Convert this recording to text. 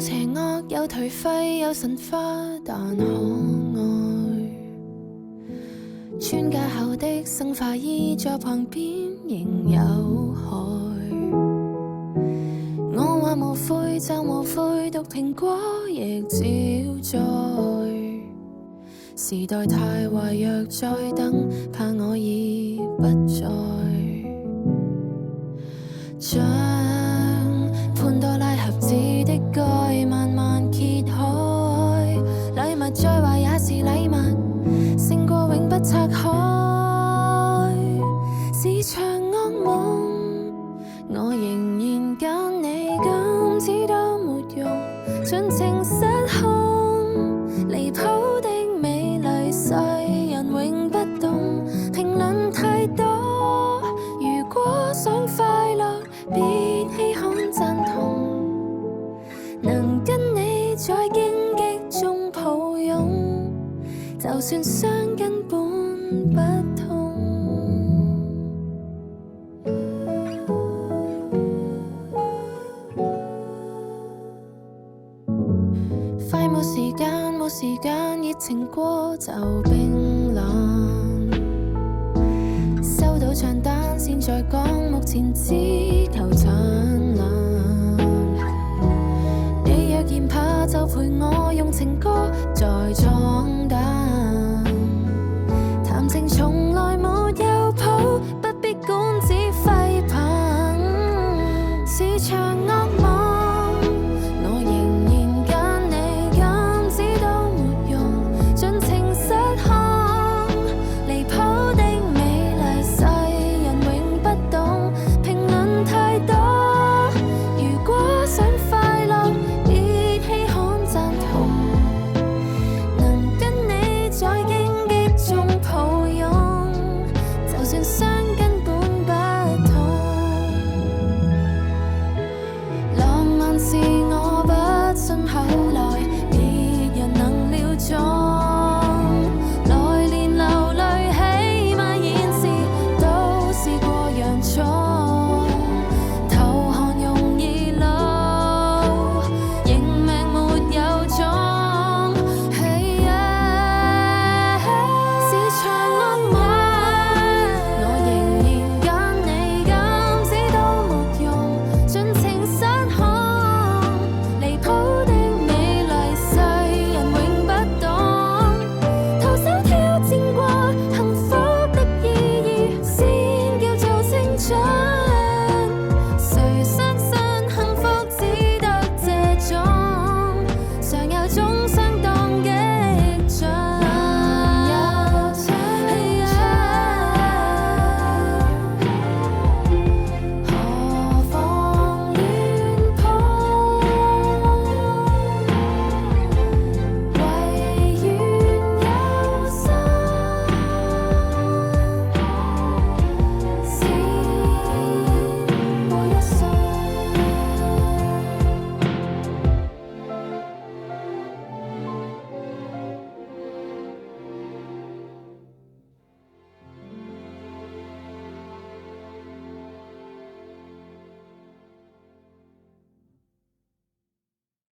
邪惡，有頹廢，有神化，但可愛。穿架後的生化衣在旁邊仍有害。我話無悔就無悔，毒蘋果亦照在。時代太壞，若再等，怕我已不在。將潘多拉盒子的蓋慢慢揭開，禮物再壞也是禮物，勝過永不拆開。是場惡夢，我仍然揀你，今次都沒用，盡情失控，離譜的美麗世人永不懂，評論太多，如果想快樂別稀罕贊同，能跟你在荊棘中抱擁，就算傷根本不痛。快冇時間，冇時間，熱情過就冰冷。收到賬單先再講，目前只求燦爛。你若嫌怕就陪我用情歌再壯膽。